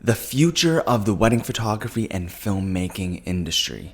the future of the wedding photography and filmmaking industry.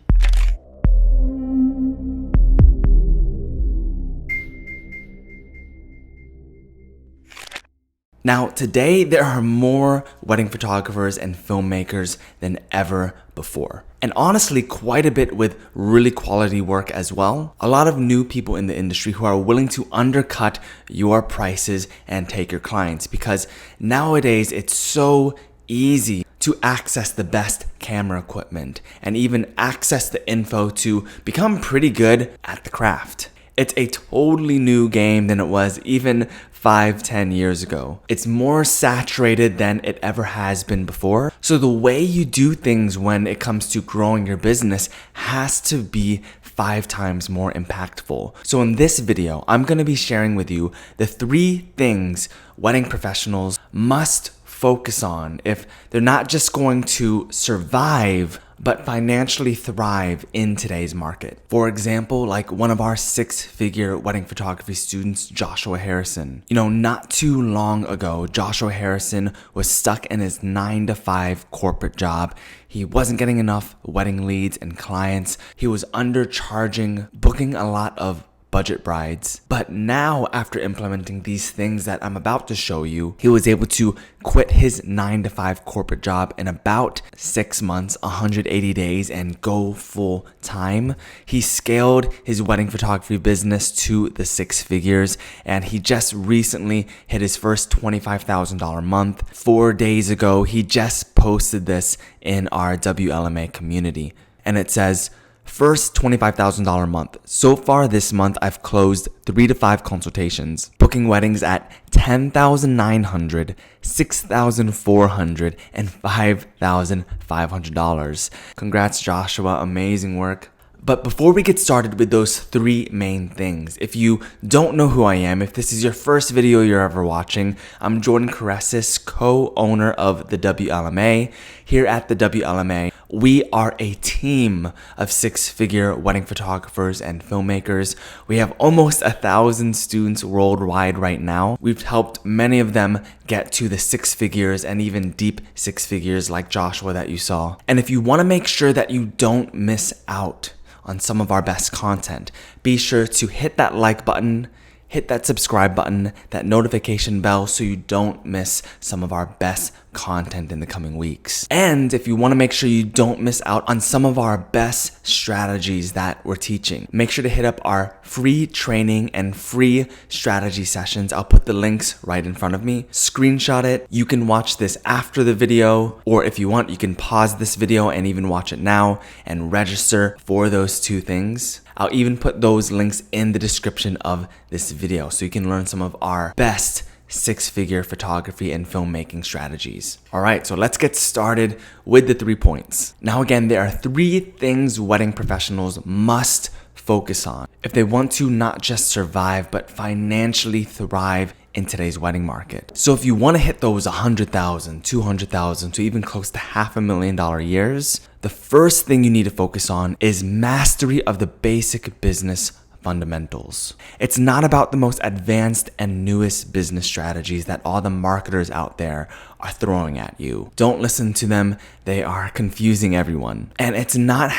Now, today there are more wedding photographers and filmmakers than ever before. And honestly, quite a bit with really quality work as well. A lot of new people in the industry who are willing to undercut your prices and take your clients, because nowadays it's so easy to access the best camera equipment and even access the info to become pretty good at the craft. It's a totally new game than it was even 5-10 years ago. It's more saturated than it ever has been before. So the way you do things when it comes to growing your business has to be 5 times more impactful. So in this video, I'm going to be sharing with you the 3 things wedding professionals must focus on if they're not just going to survive, but financially thrive in today's market. For example, like one of our 6-figure wedding photography students, Joshua Harrison. Not too long ago, Joshua Harrison was stuck in his 9-to-5 corporate job. He wasn't getting enough wedding leads and clients. He was undercharging, booking a lot of budget brides. But now, after implementing these things that I'm about to show you, he was able to quit his 9-to-5 corporate job in about 6 months, 180 days, and go full time. He scaled his wedding photography business to the 6 figures, and he just recently hit his first $25,000 month. 4 days ago, he just posted this in our WLMA community, and it says, first $25,000 month. So far this month, I've closed 3 to 5 consultations, booking weddings at $10,900, $6,400, and $5,500. Congrats, Joshua. Amazing work. But before we get started with those 3 main things, if you don't know who I am, if this is your first video you're ever watching, I'm Jordan Correces, co-owner of the WLMA. Here at the WLMA, we are a team of 6-figure wedding photographers and filmmakers. We have almost 1,000 students worldwide right now. We've helped many of them get to the 6 figures and even deep 6 figures like Joshua that you saw. And if you want to make sure that you don't miss out on some of our best content, be sure to hit that like button, hit that subscribe button, that notification bell, so you don't miss some of our best content in the coming weeks. And if you want to make sure you don't miss out on some of our best strategies that we're teaching, make sure to hit up our free training and free strategy sessions. I'll put the links right in front of me. Screenshot it. You can watch this after the video, or if you want, you can pause this video and even watch it now and register for those 2 things. I'll even put those links in the description of this video so you can learn some of our best 6-figure photography and filmmaking strategies. All right, so let's get started with the 3 points. Now again, there are 3 things wedding professionals must focus on if they want to not just survive, but financially thrive in today's wedding market. So if you want to hit those $100,000, $200,000 to even close to $500,000 years, the first thing you need to focus on is mastery of the basic business fundamentals. It's not about the most advanced and newest business strategies that all the marketers out there are throwing at you. Don't listen to them. They are confusing everyone. And it's not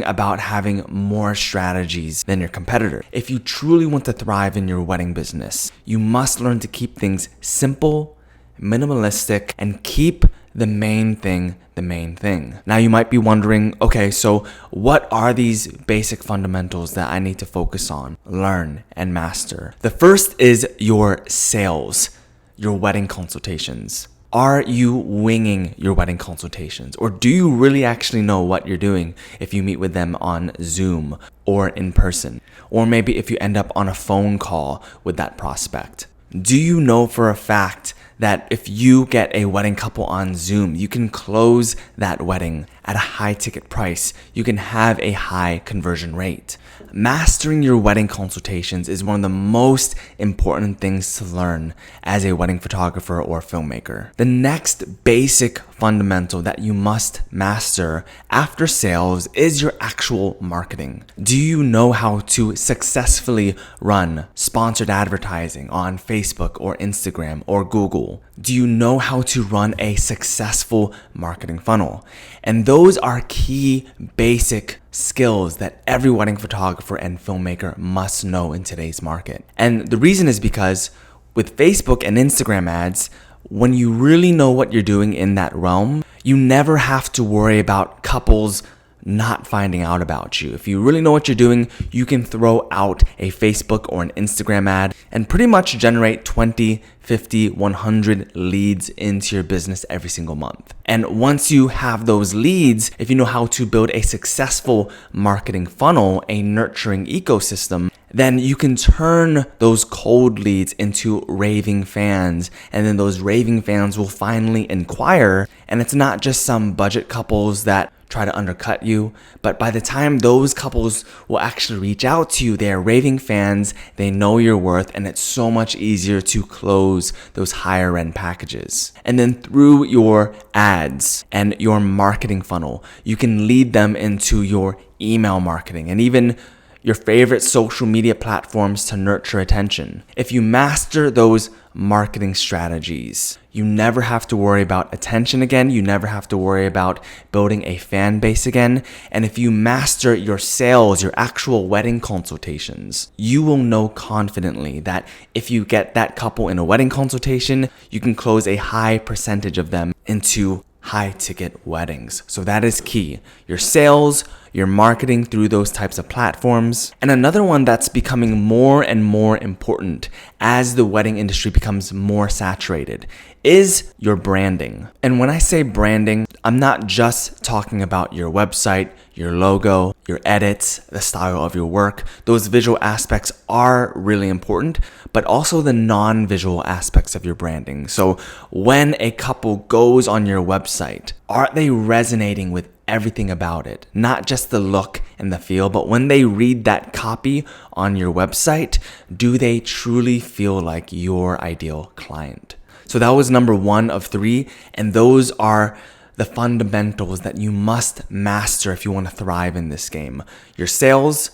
about having more strategies than your competitor. If you truly want to thrive in your wedding business, you must learn to keep things simple, minimalistic, and keep the main thing the main thing. Now you might be wondering, okay, so what are these basic fundamentals that I need to focus on, learn, and master? The first is your sales, your wedding consultations. Are you winging your wedding consultations? Or do you really actually know what you're doing if you meet with them on Zoom or in person? Or maybe if you end up on a phone call with that prospect? Do you know for a fact that if you get a wedding couple on Zoom, you can close that wedding at a high ticket price, you can have a high conversion rate. Mastering your wedding consultations is one of the most important things to learn as a wedding photographer or filmmaker. The next basic fundamental that you must master after sales is your actual marketing. Do you know how to successfully run sponsored advertising on Facebook or Instagram or Google? Do you know how to run a successful marketing funnel? And those are key basic skills that every wedding photographer and filmmaker must know in today's market. And the reason is because with Facebook and Instagram ads, when you really know what you're doing in that realm, you never have to worry about couples not finding out about you. If you really know what you're doing, you can throw out a Facebook or an Instagram ad and pretty much generate 20, 50, 100 leads into your business every single month. And once you have those leads, if you know how to build a successful marketing funnel, a nurturing ecosystem, then you can turn those cold leads into raving fans. And then those raving fans will finally inquire. And it's not just some budget couples that try to undercut you, but by the time those couples will actually reach out to you, they're raving fans, they know your worth, and it's so much easier to close those higher end packages. And then through your ads and your marketing funnel, you can lead them into your email marketing and even your favorite social media platforms to nurture attention. If you master those marketing strategies, you never have to worry about attention again. You never have to worry about building a fan base again. And if you master your sales, your actual wedding consultations, you will know confidently that if you get that couple in a wedding consultation, you can close a high percentage of them into high ticket weddings. So that is key. Your sales, your marketing through those types of platforms. And another one that's becoming more and more important as the wedding industry becomes more saturated is your branding. And when I say branding, I'm not just talking about your website, your logo, your edits, the style of your work. Those visual aspects are really important, but also the non-visual aspects of your branding. So when a couple goes on your website, are they resonating with everything about it? Not just the look and the feel, but when they read that copy on your website, do they truly feel like your ideal client? So that was number 1 of 3, and those are the fundamentals that you must master if you want to thrive in this game. Your sales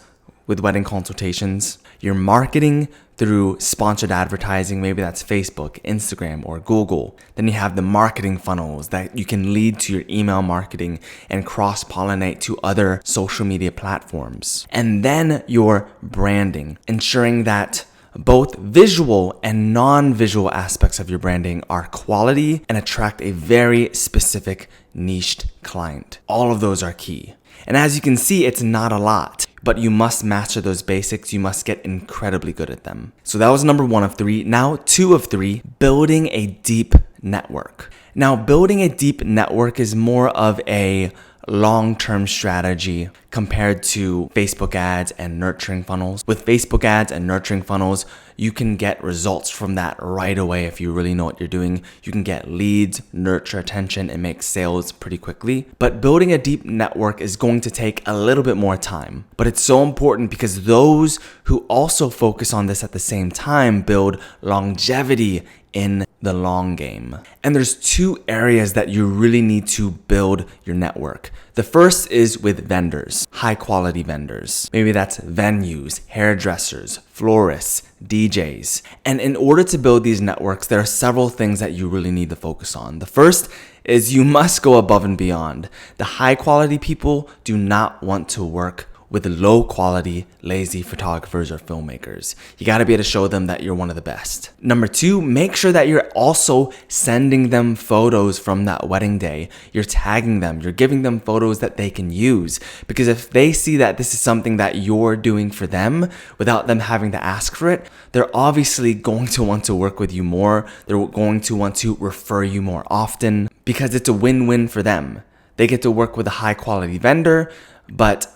with wedding consultations, your marketing through sponsored advertising, maybe that's Facebook, Instagram, or Google. Then you have the marketing funnels that you can lead to your email marketing and cross-pollinate to other social media platforms. And then your branding, ensuring that both visual and non-visual aspects of your branding are quality and attract a very specific niched client. All of those are key. And as you can see, it's not a lot, but you must master those basics. You must get incredibly good at them. So that was number 1 of 3. Now 2 of 3, building a deep network. Now building a deep network is more of a long-term strategy compared to Facebook ads and nurturing funnels. With Facebook ads and nurturing funnels, you can get results from that right away if you really know what you're doing. You can get leads, nurture attention, and make sales pretty quickly. But building a deep network is going to take a little bit more time. But it's so important because those who also focus on this at the same time build longevity in the long game. And there's 2 areas that you really need to build your network. The first is with vendors, high quality vendors. Maybe that's venues, hairdressers, florists, DJs. And in order to build these networks, there are several things that you really need to focus on. The first is you must go above and beyond. The high quality people do not want to work with low quality, lazy photographers or filmmakers. You gotta be able to show them that you're one of the best. Number 2, make sure that you're also sending them photos from that wedding day. You're tagging them, you're giving them photos that they can use. Because if they see that this is something that you're doing for them without them having to ask for it, they're obviously going to want to work with you more. They're going to want to refer you more often because it's a win-win for them. They get to work with a high quality vendor, but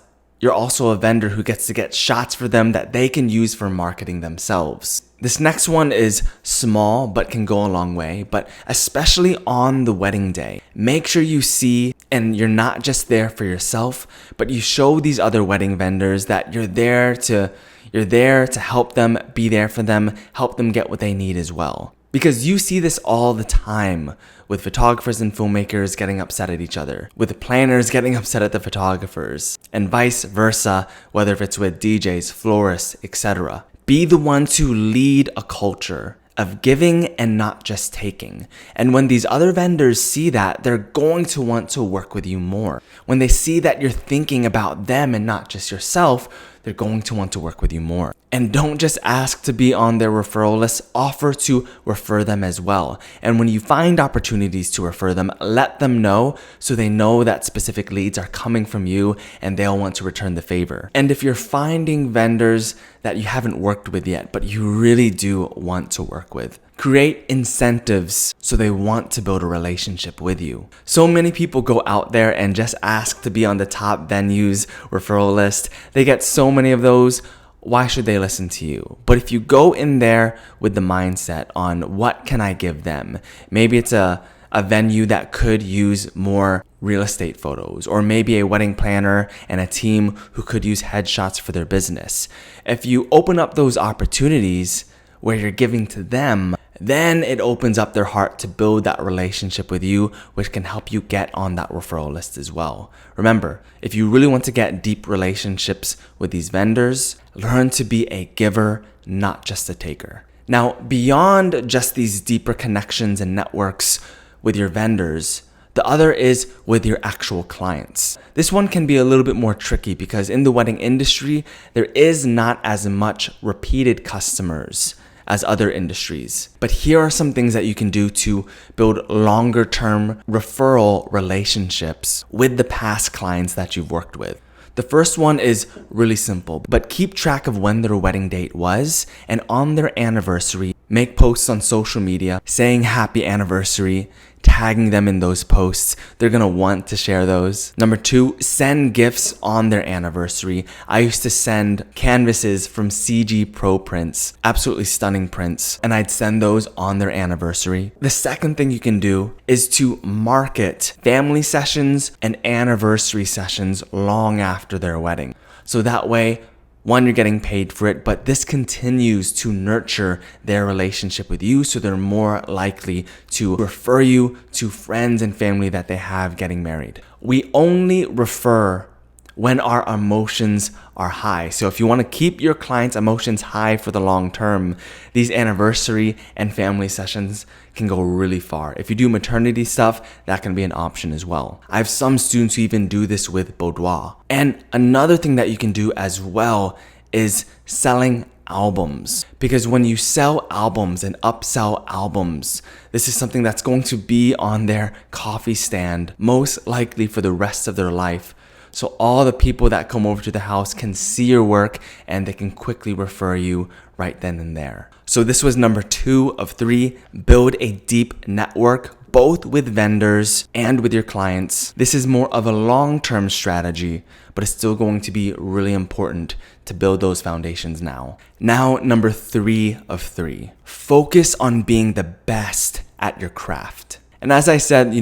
you're also a vendor who gets to get shots for them that they can use for marketing themselves. This next one is small but can go a long way, but especially on the wedding day. Make sure you see and you're not just there for yourself, but you show these other wedding vendors that you're there to help them, be there for them, help them get what they need as well. Because you see this all the time with photographers and filmmakers getting upset at each other, with the planners getting upset at the photographers, and vice versa, whether if it's with DJs, florists, etc. Be the one to lead a culture of giving and not just taking. And when these other vendors see that, they're going to want to work with you more. When they see that you're thinking about them and not just yourself, they're going to want to work with you more. And don't just ask to be on their referral list, offer to refer them as well. And when you find opportunities to refer them, let them know so they know that specific leads are coming from you and they'll want to return the favor. And if you're finding vendors that you haven't worked with yet, but you really do want to work with, create incentives so they want to build a relationship with you. So many people go out there and just ask to be on the top venues referral list. They get so many of those. Why should they listen to you? But if you go in there with the mindset on what can I give them? Maybe it's a venue that could use more real estate photos, or maybe a wedding planner and a team who could use headshots for their business. If you open up those opportunities where you're giving to them, then it opens up their heart to build that relationship with you, which can help you get on that referral list as well. Remember, if you really want to get deep relationships with these vendors, learn to be a giver, not just a taker. Now, beyond just these deeper connections and networks with your vendors, the other is with your actual clients. This one can be a little bit more tricky because in the wedding industry, there is not as much repeated customers as other industries. But here are some things that you can do to build longer term referral relationships with the past clients that you've worked with. The first one is really simple, but keep track of when their wedding date was, and on their anniversary, make posts on social media saying happy anniversary, tagging them in those posts. They're gonna want to share those. Number 2, send gifts on their anniversary. I used to send canvases from CG Pro prints, absolutely stunning prints, and I'd send those on their anniversary. The second thing you can do is to market family sessions and anniversary sessions long after their wedding. So that way, one, you're getting paid for it, but this continues to nurture their relationship with you, so they're more likely to refer you to friends and family that they have getting married. We only refer when our emotions are high. So if you want to keep your clients' emotions high for the long term, these anniversary and family sessions can go really far. If you do maternity stuff, that can be an option as well. I have some students who even do this with boudoir. And another thing that you can do as well is selling albums. Because when you sell albums and upsell albums, this is something that's going to be on their coffee stand, most likely for the rest of their life. So all the people that come over to the house can see your work and they can quickly refer you right then and there. So this was number 2 of 3, build a deep network, both with vendors and with your clients. This is more of a long-term strategy, but it's still going to be really important to build those foundations now. Now, number 3 of 3, focus on being the best at your craft. And as I said,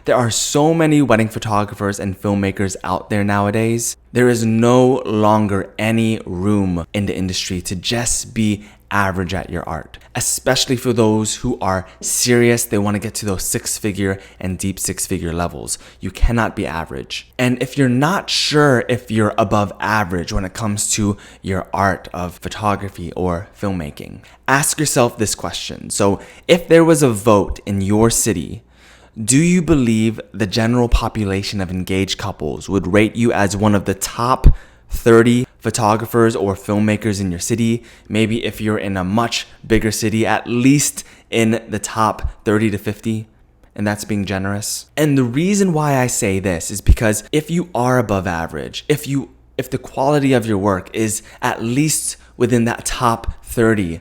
there are so many wedding photographers and filmmakers out there nowadays. There is no longer any room in the industry to just be average at your art, especially for those who are serious. They want to get to those 6-figure and deep 6-figure levels. You cannot be average. And if you're not sure if you're above average when it comes to your art of photography or filmmaking, ask yourself this question. So if there was a vote in your city, do you believe the general population of engaged couples would rate you as one of the top 30 photographers or filmmakers in your city? Maybe if you're in a much bigger city, at least in the top 30 to 50. And that's being generous. And the reason why I say this is because if you are above average, if the quality of your work is at least within that top 30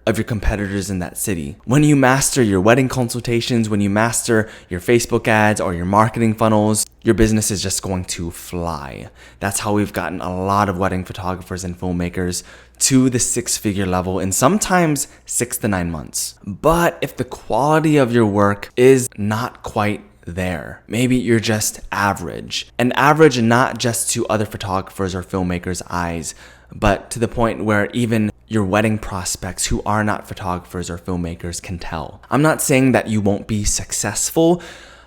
of your competitors in that city, when you master your wedding consultations, when you master your Facebook ads or your marketing funnels, your business is just going to fly. That's how we've gotten a lot of wedding photographers and filmmakers to the 6-figure level in sometimes 6 to 9 months. But if the quality of your work is not quite there, maybe you're just average, and average not just to other photographers or filmmakers' eyes, but to the point where even your wedding prospects who are not photographers or filmmakers can tell. I'm not saying that you won't be successful,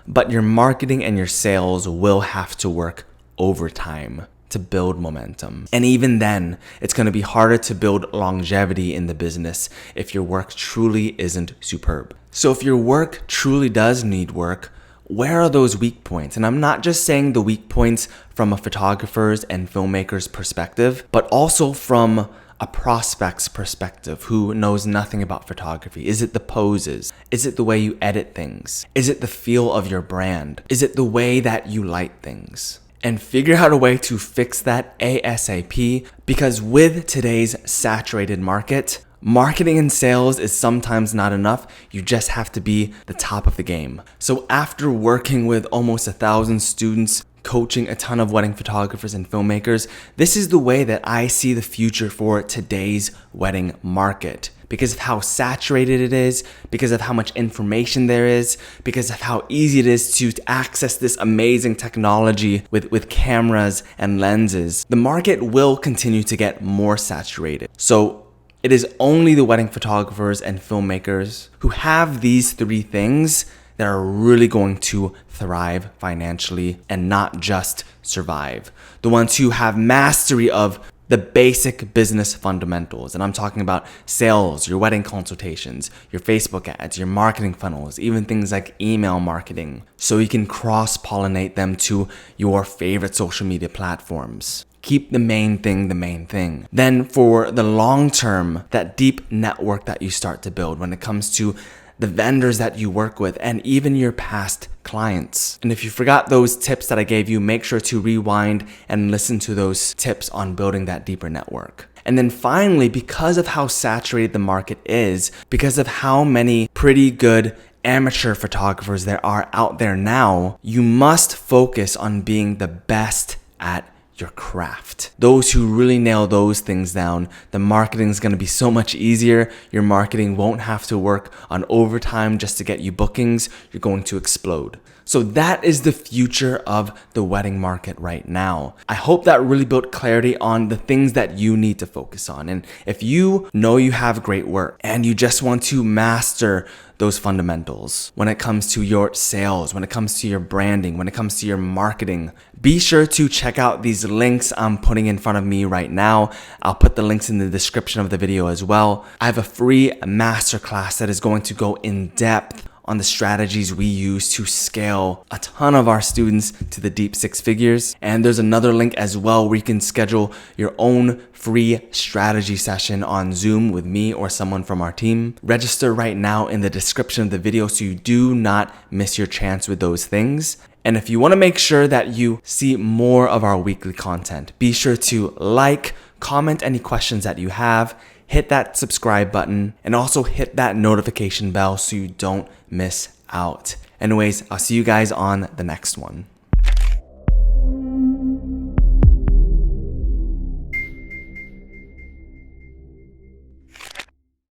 but your marketing and your sales will have to work overtime to build momentum. And even then, it's going to be harder to build longevity in the business if your work truly isn't superb. So if your work truly does need work, where are those weak points? And I'm not just saying the weak points from a photographer's and filmmaker's perspective, but also from a prospect's perspective who knows nothing about photography. Is it the poses? Is it the way you edit things? Is it the feel of your brand? Is it the way that you light things? And figure out a way to fix that ASAP, because with today's saturated market, marketing and sales is sometimes not enough. You just have to be the top of the game. So after working with almost 1,000 students, coaching a ton of wedding photographers and filmmakers, this is the way that I see the future for today's wedding market. Because of how saturated it is, because of how much information there is, because of how easy it is to access this amazing technology with cameras and lenses, the market will continue to get more saturated. So it is only the wedding photographers and filmmakers who have these 3 things that are really going to thrive financially and not just survive. The ones who have mastery of the basic business fundamentals. And I'm talking about sales, your wedding consultations, your Facebook ads, your marketing funnels, even things like email marketing, so you can cross-pollinate them to your favorite social media platforms. Keep the main thing the main thing. Then for the long term, that deep network that you start to build when it comes to the vendors that you work with, and even your past clients. And if you forgot those tips that I gave you, make sure to rewind and listen to those tips on building that deeper network. And then finally, because of how saturated the market is, because of how many pretty good amateur photographers there are out there now, you must focus on being the best at your craft. Those who really nail those things down, the marketing is going to be so much easier. Your marketing won't have to work on overtime just to get you bookings. You're going to explode. So that is the future of the wedding market right now. I hope that really built clarity on the things that you need to focus on. And if you know you have great work and you just want to master those fundamentals when it comes to your sales, when it comes to your branding, when it comes to your marketing, be sure to check out these links I'm putting in front of me right now. I'll put the links in the description of the video as well. I have a free masterclass that is going to go in depth on the strategies we use to scale a ton of our students to the deep 6 figures. And there's another link as well where you can schedule your own free strategy session on Zoom with me or someone from our team. Register right now in the description of the video so you do not miss your chance with those things. And if you want to make sure that you see more of our weekly content, be sure to like, comment any questions that you have, hit that subscribe button, and also hit that notification bell so you don't miss out. Anyways, I'll see you guys on the next one.